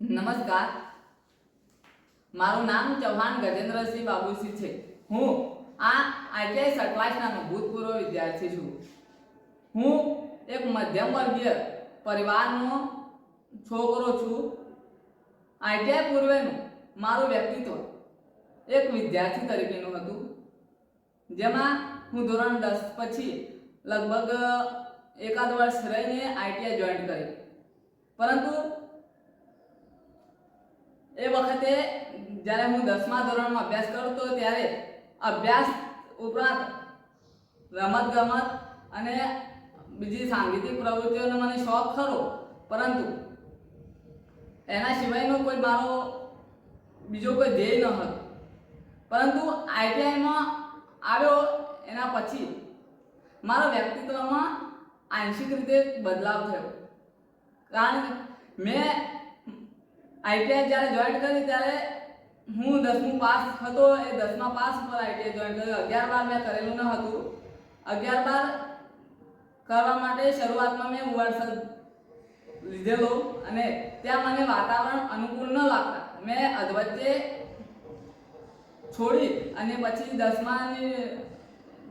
નમસ્કાર, મારું નામ ચૌહાણ ગજેન્દ્રસિંહ બાબુસિંહ છે। હું આ આઈટીઆઈ સર્કલાસનો ભૂતપૂર્વ વિદ્યાર્થી છું। હું એક મધ્યમ વર્ગીય પરિવારનો છોકરો છું। આઈટીઆઈ પૂર્વેનું મારું વ્યક્તિત્વ એક વિદ્યાર્થી તરીકેનું હતું, જેમાં હું ધોરણ 10 પછી લગભગ એકાદ વર્ષ રહીને આઈટીઆઈ જોઈન કરી, પરંતુ એ વખતે જ્યારે હું 10મા ધોરણમાં અભ્યાસ કરતો ત્યારે અભ્યાસ ઉપરાંત રમતગમત અને બીજી સાંગીતિક પ્રવૃત્તિઓનો મને શોખ ખરો, પરંતુ એના સિવાયનો કોઈ મારો બીજો કોઈ ધ્યેય ન હતો। પરંતુ આઈટીઆઈમાં આવ્યો એના પછી મારા વ્યક્તિત્વમાં આંશિક રીતે બદલાવ થયો, કારણ કે મેં આઈટીઆઈ જ્યારે જોઈન કરી ત્યારે હું 10મું પાસ હતો। એ 10મા પાસ પર આઈટીઆઈ જોઈન કર્યું। 11-12 મેં કરેલું ન હતું। 11-12 કરવા માટે શરૂઆતમાં મેં વર્ષ લીધેલો અને ત્યાં મને વાતાવરણ અનુકૂળ ન લાગતા મેં અધવચ્ચે છોડી અને પછી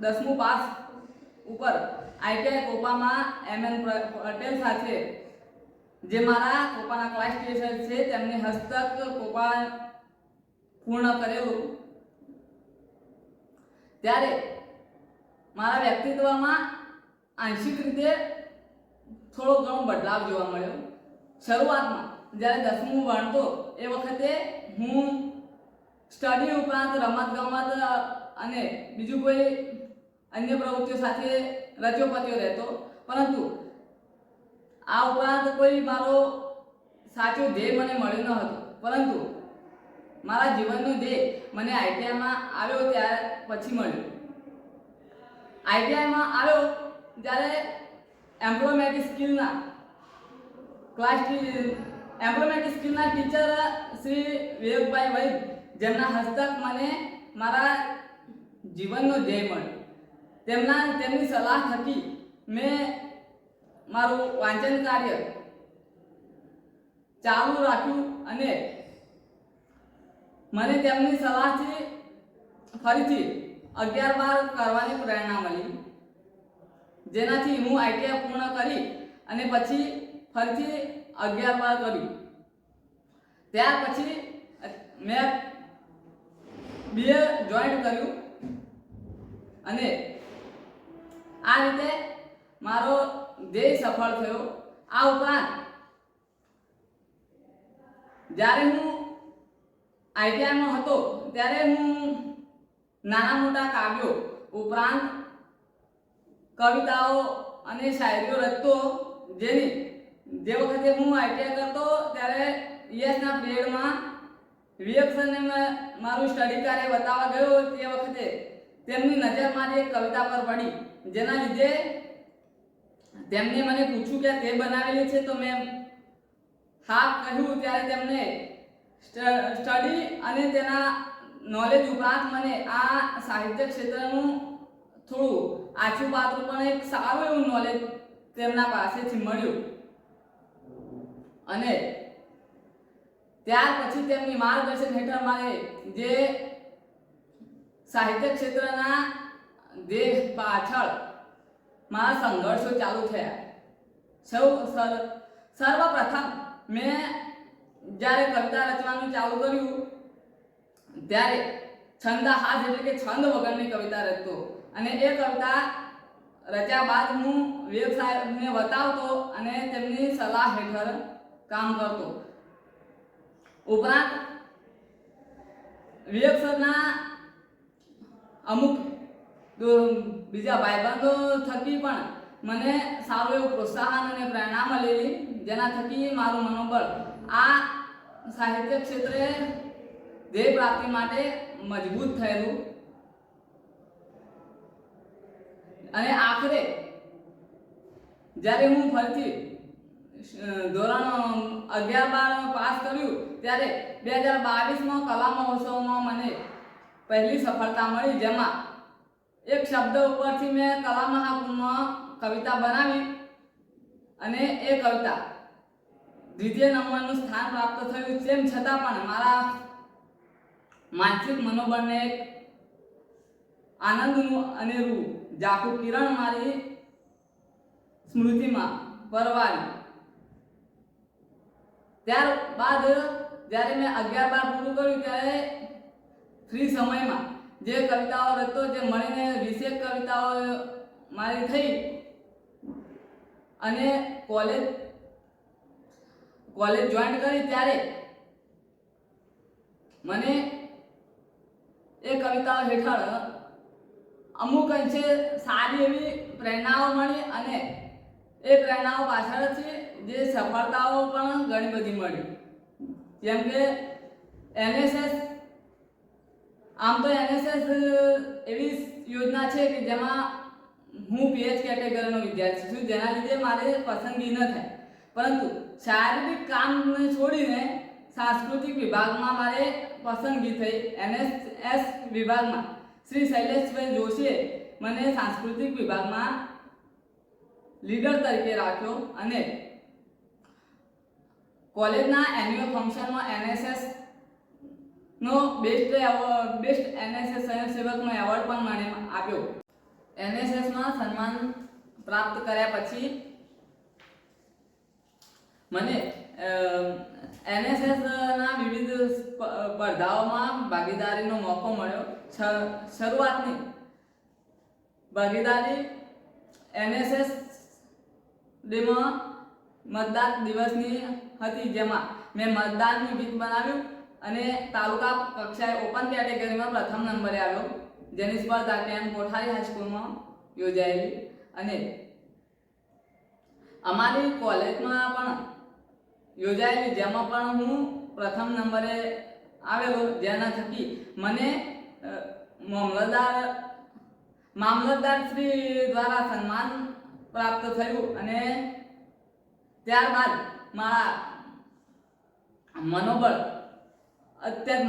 10મું પાસ ઉપર આઈટીઆઈ કોપામાં એમએન પટેલ સાથે, જે મારા કોપાના ક્લાસ ટીચર છે, તેમની હસ્તક કોપા પૂર્ણ કરેલું। ત્યારે મારા વ્યક્તિત્વમાં આંશિક રીતે થોડો ઘણો બદલાવ જોવા મળ્યો। શરૂઆતમાં જ્યારે 10મું ભણતો એ વખતે હું સ્ટડી ઉપરાંત રમતગમત અને બીજું કોઈ અન્ય પ્રવૃત્તિઓ સાથે રચ્યો પચ્યો રહેતો, પરંતુ આ ઉપરાંત કોઈ મારો સાચો ધ્યેય મને મળ્યો ન હતો। પરંતુ મારા જીવનનો ધ્યેય મને આઈટીઆઈમાં આવ્યો ત્યાર પછી મળ્યો। આઈટીઆઈમાં આવ્યો ત્યારે એમ્પ્લોયમેન્ટ સ્કિલના ટીચર શ્રી વિવેકભાઈ વૈદ, જેમના હસ્તક મને મારા જીવનનો ધ્યેય મળ્યો। તેમની સલાહ થકી મેં મારું વાંચન કાર્ય ચાલુ રાખ્યું અને મને તેમની સલાહથી ફરીથી 11-12 કરવાની પ્રેરણા મળી, જેનાથી હું આઈટીઆઈ પૂર્ણ કરી અને પછી ફરીથી 11-12 કર્યું। ત્યાર પછી મેં બીએ જોઈન કર્યું અને આ રીતે મારો ધ્યેય સફળ થયો। આ ઉપરાંત જ્યારે હું આઈટીઆઈમાં હતો ત્યારે હું નાના મોટા કાવ્યો ઉપરાંત કવિતાઓ અને શાયરીઓ રચતો, જે વખતે હું આઈટીઆઈ કરતો ત્યારે ઈએસના પિરિયડમાં વિવેક સરને મારું સ્ટડી કાર્ય બતાવવા ગયો તે વખતે તેમની નજર મારી એક કવિતા પર પડી, જેના લીધે તેમને મને પૂછ્યું કે તે બનાવેલી છે, તો મેં હા કહ્યું। ત્યારે તેમને સ્ટડી અને તેના નોલેજ ઉપરાંત મને આ સાહિત્ય ક્ષેત્રનું થોડું આછું પાતળું પણ એક સારું એવું નોલેજ તેમના પાસેથી મળ્યું અને ત્યાર પછી તેમની માર્ગદર્શન હેઠળ મારે જે સાહિત્ય ક્ષેત્રના ધ્યેય પાછળ મારા સંઘર્ષો ચાલુ થયા। સર્વપ્રથમ મેં જ્યારે કવિતા રચવાનું ચાલુ કર્યું ત્યારે છંદહાસ એટલે કે છંદ વગરની કવિતા રચતો અને એ કવિતા રચ્યા બાદ હું વિવેક સાહેબને બતાવતો અને તેમની સલાહ હેઠળ કામ કરતો। ઉપરાંત વિવેક સરના અમુક બીજા ભાઈબંધો થકી પણ મને સારું એવું પ્રોત્સાહન અને પ્રેરણા મળેલી, જેના થકી મારું મનોબળ આ સાહિત્ય ક્ષેત્રે ધ્યેય પ્રાપ્તિ માટે મજબૂત થયેલું અને આખરે જ્યારે હું ફરીથી ધોરણ 11-12 પાસ કર્યું ત્યારે 2022માં કલા મહોત્સવમાં મને પહેલી સફળતા મળી, જેમાં એક શબ્દ ઉપરથી મેં કલા મહાકુંભમાં કવિતા બનાવી અને એ કવિતા દ્વિતીય નંબરનું સ્થાન પ્રાપ્ત થયું. તેમ છતાં પણ મારા માનસિક મનોબળને એક આનંદનું અનેરું ઝાંખું કિરણ મારી સ્મૃતિમાં પરવારી. ત્યારબાદ જ્યારે મેં 11-12 પૂરું કર્યું ત્યારે ફ્રી સમયમાં જે કવિતાઓ રચતો, જે મળીને 20 કવિતાઓ મારી થઈ અને કોલેજ જોઈન કરી ત્યારે મને એ કવિતાઓ હેઠળ અમુક અંશે સારી એવી પ્રેરણાઓ મળી અને એ પ્રેરણાઓ પાછળથી જે સફળતાઓ પણ ઘણી બધી મળી. જેમ કે NSS, આમ તો NSS એવી યોજના છે કે જેમાં હું PH કેટેગરીનો વિદ્યાર્થી છું, જેના લીધે મારે પસંદગી ન થાય, પરંતુ શારીરિક કામને છોડીને સાંસ્કૃતિક વિભાગમાં મારે પસંદગી થઈ. NSS વિભાગમાં શ્રી શૈલેષભાઈ જોશીએ મને સાંસ્કૃતિક વિભાગમાં લીડર તરીકે રાખ્યો અને કોલેજના એન્યુઅલ ફંક્શનમાં NSS નો બેસ્ટ NSS સ્વયંસેવકનો એવોર્ડ પણ મને આપ્યો. NSS માં સન્માન પ્રાપ્ત કર્યા પછી મને NSS ના વિવિધ સ્પર્ધાઓમાં ભાગીદારીનો મોકો મળ્યો. શરૂઆતની ભાગીદારી NSS ડેમાં મતદાન દિવસની હતી, જેમાં મેં મતદાનનું ગીત બનાવ્યું અને તાલુકા કક્ષાએ ઓપન કેટેગરીમાં પ્રથમ નંબરે આવ્યો, જેની સ્પર્ધા કેમ કોઠારી હાઈસ્કૂલમાં યોજાયેલી. અને અમારી કોલેજમાં પણ યોજાયેલી, જેમાં પણ હું પ્રથમ નંબરે આવેલો, જેના થકી મને મામલતદાર શ્રી દ્વારા સન્માન પ્રાપ્ત થયું. અને ત્યારબાદ મારા મનોબળ અત્યંત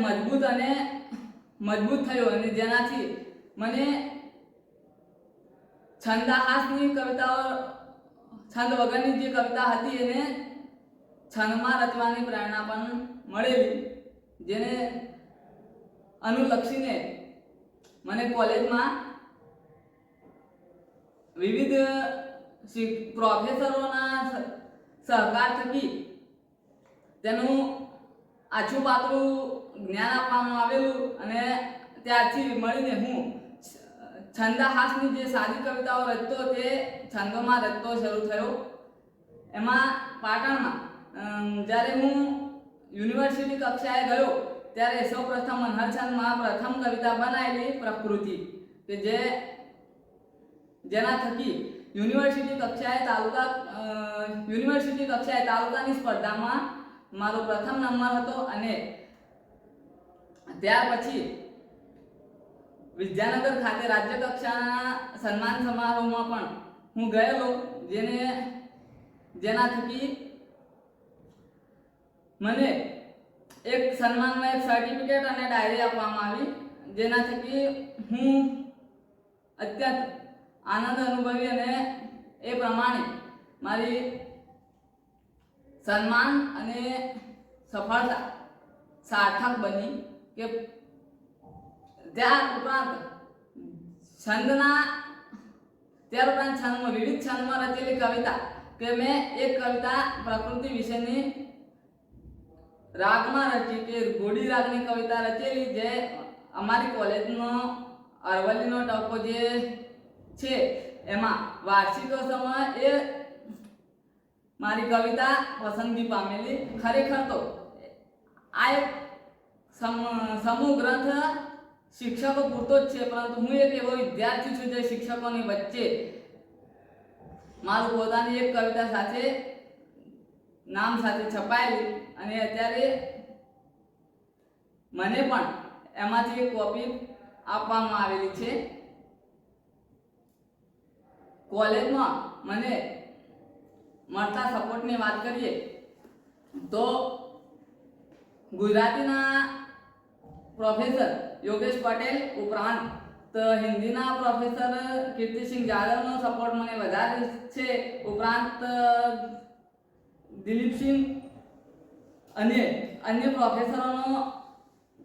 મજબૂત થયું અને જેનાથી મને છંદહાસની કવિતાઓ, છંદ વગરની જે કવિતા હતી એને છંદમાં રચવાની પ્રેરણા પણ મળેલી, જેને અનુલક્ષીને મને કોલેજમાં વિવિધ પ્રોફેસરોના સહકાર થકી તેનું આછું પાતળું જ્ઞાન આપવામાં આવેલું અને ત્યારથી મળીને હું છંદહાસની જે સાદી કવિતાઓ રચતો તે છંદોમાં રચતો શરૂ થયો. એમાં પાટણમાં જ્યારે હું યુનિવર્સિટી કક્ષાએ ગયો ત્યારે સૌપ્રથમ મનહરછંદમાં પ્રથમ કવિતા બનાવેલી પ્રકૃતિ, કે જેના થકી યુનિવર્સિટી કક્ષાએ તાલુકાની સ્પર્ધામાં મારો પ્રથમ નંબર હતો. અને ત્યાર પછી વિદ્યાનગર ખાતે રાજ્ય કક્ષાના સન્માન સમારોહમાં પણ હું ગયેલો, જેના થકી મને એક સન્માનમાં એક સર્ટિફિકેટ અને ડાયરી આપવામાં આવી, જેના થકી હું અત્યંત આનંદ અનુભવી અને એ પ્રમાણે મારી સન્માન અને સફળતા સાર્થક બની. કે ત્યાર ઉપરાંત છંદમાં વિવિધ છંદમાં રચેલી કવિતા, કે મેં એક કવિતા પ્રકૃતિ વિશેની રાગમાં રચી, કે ઘોડી રાગની કવિતા રચેલી, જે અમારી કોલેજનો અરવલ્લીનો ટપકો જે છે એમાં વાર્ષિકોત્સવમાં એ મારી કવિતા પસંદગી પામેલી. ખરેખર તો આ એક સમૂહ ગ્રંથ શિક્ષકો પૂરતો જ છે, પરંતુ હું એક એવો વિદ્યાર્થી છું જે શિક્ષકોની વચ્ચે મારું પોતાની એક કવિતા સાથે નામ સાથે છપાયેલી, અને અત્યારે મને પણ એમાંથી એક કોપી આપવામાં આવેલી છે. કોલેજમાં મને મળતા સપોર્ટની વાત કરીએ તો ગુજરાતીના પ્રોફેસર યોગેશ પટેલ ઉપરાંત હિન્દીના પ્રોફેસર કીર્તિસિંહ જાદવનો સપોર્ટ મને વધારે છે. ઉપરાંત દિલીપસિંહ અને અન્ય પ્રોફેસરોનો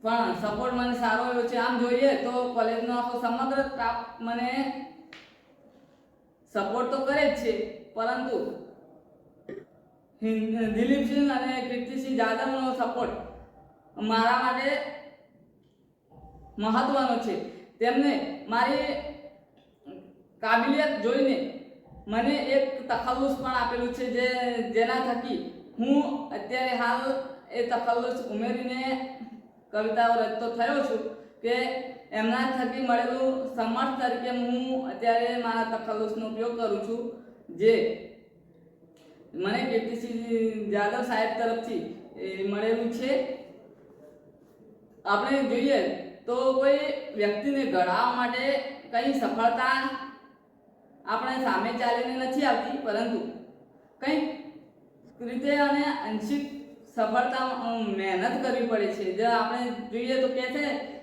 પણ સપોર્ટ મને સારો એવો છે. આમ જોઈએ તો કોલેજનો આખો સમગ્ર સ્ટાફ મને સપોર્ટ તો કરે જ છે, પરંતુ દિલીપસિંહ અને કીર્તિસિંહ જાદવનો સપોર્ટ મારા માટે મહત્વનો છે. તેમને મારી કાબિલિયત જોઈને મને એક તખલ્લુસ પણ આપેલું છે, જેના થકી હું અત્યારે હાલ એ તખલ્લુસ ઉમેરીને કવિતાઓ રચતો થયો છું કે એમના થકી મળેલું સમર્થ તરીકે હું અત્યારે મારા તખલ્લુસનો ઉપયોગ કરું છું, જે મને કીર્તિસિંહ જાદવ સાહેબ તરફથી મળેલું છે. આપણે જોઈએ તો કોઈ વ્યક્તિને ઘડાવવા માટે કંઈ સફળતા આપણે સામે ચાલીને નથી આવતી, પરંતુ કંઈક રીતે અને આંશિક સફળતા મહેનત કરવી પડે છે. જો આપણે જોઈએ તો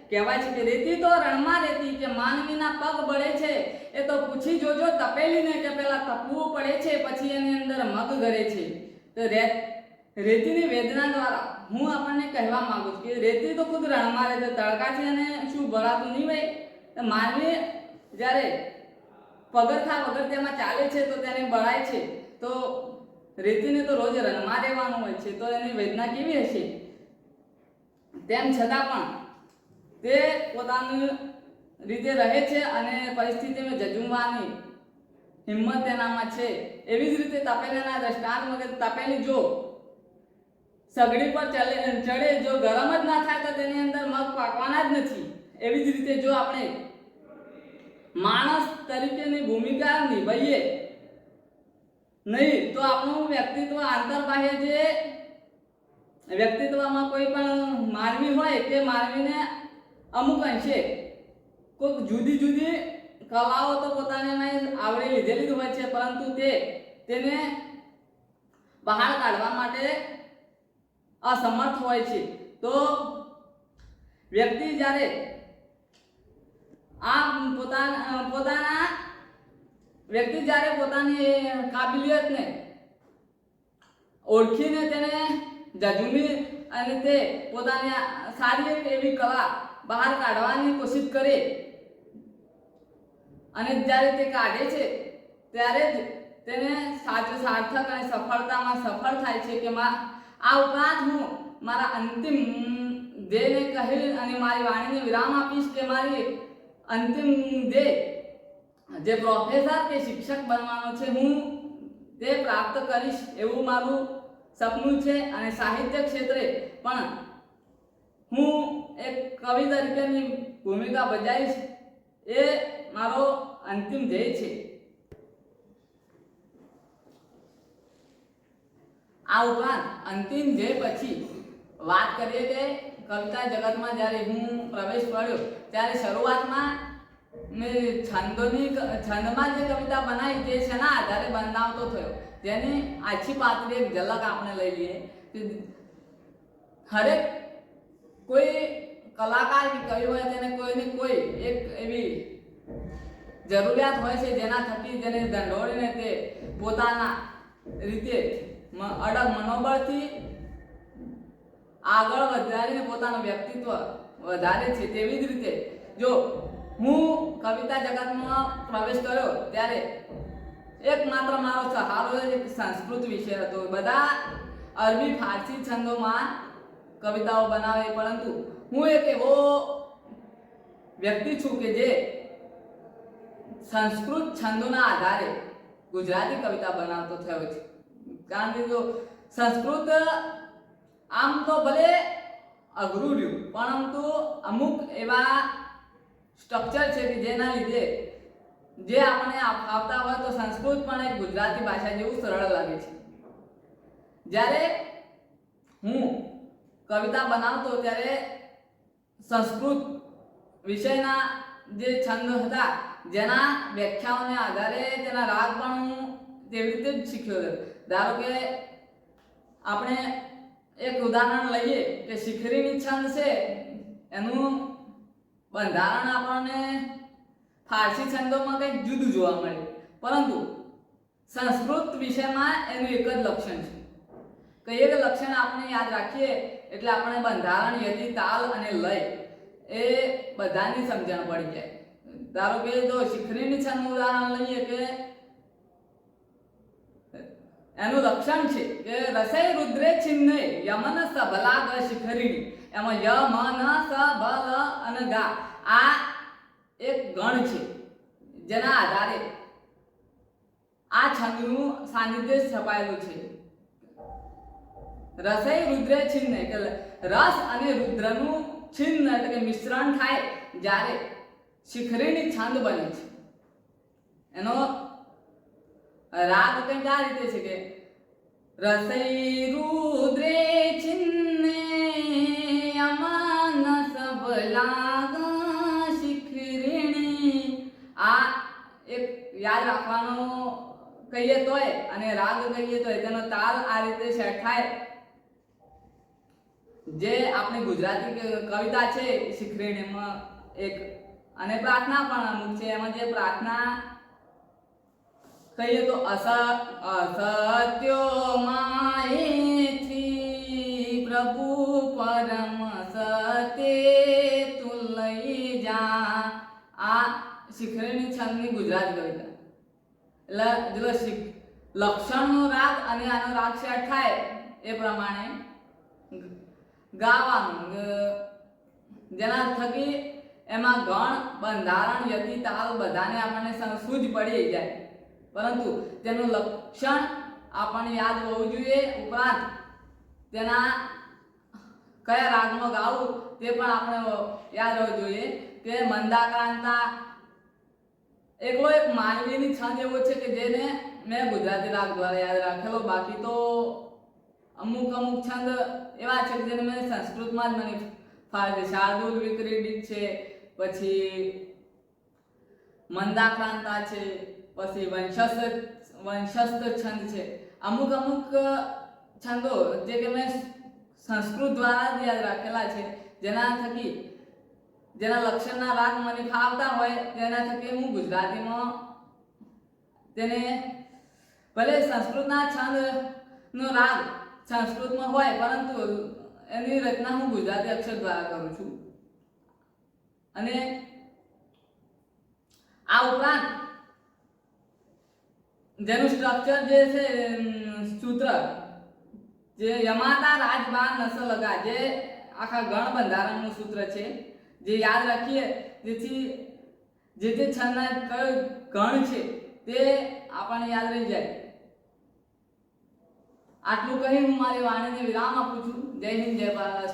કહેવાય છે કે રેતી તો રણમાં રેતી, કે માનવીના પગ બળે છે એ તો પૂછી જોજો તપેલીને, કે પેલા તપવું પડે છે પછી એની અંદર મગ ગળે છે. તો રેતીની વેદના દ્વારા હું આપણને કહેવા માંગુ છું કે રેતી તો ખુદ રણમાં રહે છે, તડકાથી અને શું બળાતું નહીં હોય. માનવી જ્યારે પગરખા વગર તેમાં ચાલે છે તો તેને બળાય છે, તો રેતીને તો રોજ રણમાં રહેવાનું હોય છે, તો એની વેદના કેવી હશે? તેમ છતાં પણ તે પોતાની રીતે રહે છે અને પરિસ્થિતિમાં જજુમવાની હિંમત તેનામાં છે. એવી જ રીતે તપેલીના દ્રષ્ટાંત વગર તપેલી જો સગડી પર ચડે, જો ગરમ જ ના થાય તો તેની અંદર મગ પાકવાના જ નથી. એવી જ રીતે જો આપણે માણસ તરીકેની ભૂમિકા નિભાઈએ નહીં તો આપણું વ્યક્તિત્વ આંતરબાહ્ય જે વ્યક્તિત્વમાં કોઈ પણ માનવી હોય તે માનવીને અમુક અંશે કોઈક જુદી જુદી કલાઓ તો પોતાને આવડી લીધેલી જ હોય છે, પરંતુ તેને બહાર કાઢવા માટે અસમર્થ હોય છે. તો વ્યક્તિ જ્યારે પોતાની કાબિલિયતને ઓળખીને તેને જજુમી અને તે પોતાની સારી એવી કલા બહાર કાઢવાની કોશિશ કરે અને જ્યારે તે કાઢે છે ત્યારે જ તેને સાચું સાર્થક અને સફળતામાં સફળ થાય છે. કે આ ઉપરાંત હું મારા અંતિમ ધ્યેયને કહી અને મારી વાણીને વિરામ આપીશ કે મારી અંતિમ ધ્યેય જે પ્રોફેસર કે શિક્ષક બનવાનો છે, હું તે પ્રાપ્ત કરીશ એવું મારું સપનું છે. અને સાહિત્ય ક્ષેત્રે પણ હું એક કવિ તરીકેની ભૂમિકા ભજાવીશ, એ મારો અંતિમ ધ્યેય છે. આ ઉપરાંત અંતિમ ધ્યેય પછી વાત કરીએ કે કવિતા જગતમાં જ્યારે હું પ્રવેશ કર્યો ત્યારે શરૂઆતમાં મેં છંદમાં જે કવિતા બનાવી તે શેના આધારે બનાવતો થયો, જેની આછી પાતળી એક ઝલક આપણે લઈ લઈએ. હરેક કોઈ કલાકાર કે કવિ હોય તેને કોઈને કોઈ એક એવી જરૂરિયાત હોય છે જેના થકી જેને દંડોળીને તે પોતાના રીતે અડગ મનોબળથી આગળ વધારીને પોતાનું વ્યક્તિત્વ વધારે છે. તેવી જ રીતે જો હું કવિતા જગતમાં પ્રવેશ કર્યો ત્યારે એકમાત્ર મારો સહારો એક સંસ્કૃત વિષય હતો. બધા અરબી ફારસી છંદોમાં કવિતાઓ બનાવે, પરંતુ હું એક એવો વ્યક્તિ છું કે જે સંસ્કૃત છંદોના આધારે ગુજરાતી કવિતા બનાવતો થયો છે. કારણ કે જો સંસ્કૃત આમ તો ભલે અઘરું રહ્યું, પરંતુ અમુક એવા સ્ટ્રક્ચર છે કે જેના લીધે જે આપણને આવતા હોય તો સંસ્કૃત પણ એક ગુજરાતી ભાષા જેવું સરળ લાગે છે. જ્યારે હું કવિતા બનાવતો ત્યારે સંસ્કૃત વિષયના જે છંદ હતા જેના વ્યાખ્યાઓને આધારે તેના રાગ પણ હું તેવી રીતે જ શીખ્યો હતો. ધારો કે આપણે એક ઉદાહરણ લઈએ કે શિખરીની છંદ છે, એનું બંધારણ આપણને ફારસી છંદોમાં કંઈક જુદું જોવા મળે, પરંતુ સંસ્કૃત વિષયમાં એનું એક જ લક્ષણ છે તો એક લક્ષણ આપણે યાદ રાખીએ એટલે આપણે બંધારણ, યતિ, તાલ અને લય એ બધાની સમજણ પડી જાય. ધારો કે જો શિખરીણી છંદનું ઉદાહરણ લઈએ કે એનું લક્ષણ છે કે રસૈ રુદ્રે છિન્ને યમન સબલા ગ શિખરીણી. એમાં યમન સબલ અને ગા આ એક ગણ છે જેના આધારે આ છંદનું સાનિધ્ય છપાયેલું છે. રસૈ રુદ્રે છિન્ને કે રસ અને રુદ્રનું છિન્ન એટલે કે મિશ્રણ થાય જ્યારે શિખરીણી છંદ બને છે. એનો રાગ કંઈક આ રીતે છે કે રસૈ રુદ્રે છિન્ને યમન સબલા શિખરીણી. આ એક યાદ રાખવાનો કહીએ તોય અને રાગ કહીએ તોય તેનો તાલ આ રીતે સેટ થાય. જે આપણી ગુજરાતી કવિતા છે શિખરીણીમાં એક અને પ્રાર્થના પણ અમુક છે. એમાં જે પ્રાર્થના કહીએ તો અસત્યો માહિથી પ્રભુ પરમ સત્ય તું લઈ જા. આ શિખરીણી છંદની ગુજરાતી કવિતા. એટલે જો લક્ષણનો રાગ અને આનો રાગ સેટ થાય એ પ્રમાણે ગાવાનું, જેના થકી એમાં ગણ, બંધારણ, યતિ, તાલ બધાને આપણને સૂઝ પડી જાય. પરંતુ તેનું લક્ષણ આપણને યાદ હોવું જોઈએ. ઉપરાંત તેના કયા રાગમાં ગાવું તે પણ આપણે યાદ હોવું જોઈએ. કે મંદાક્રાંતા એકલો એક માનવીની છંદ એવો છે કે જેને મેં ગુજરાતી રાગ દ્વારા યાદ રાખેલો. બાકી તો અમુક છંદ એવા છે જેને મેં સંસ્કૃતમાં જ મને ફાવે છે. શાર્દુલ વિક્રીડિત છે, પછી મંદાક્રાંતા છે, પછી વંશસ્થ છંદ છે. અમુક છંદો જે કે મેં સંસ્કૃત દ્વારા જ યાદ રાખેલા છે, જેના થકી જેના લક્ષણના રાગ મને ફાવતા હોય તેના થકી હું ગુજરાતીમાં તેને ભલે સંસ્કૃતના છંદનો રાગ સંસ્કૃતમાં હોય પરંતુ એની રચના હું ગુજરાતી અક્ષર દ્વારા કરું છું. અને આ ઉપરાંત જેનું સ્ટ્રક્ચર જે છે સૂત્ર જે યમાતા રાજબાન નસ લગા, જે આખા ગણ બંધારણનું સૂત્ર છે જે યાદ રાખીએ જેથી જે છંદના કયો ગણ છે તે આપણને યાદ રહી જાય. આટલું કહી હું મારી વાણીને વિરામ આપું છું. જય હિન્દ, જય ભારત.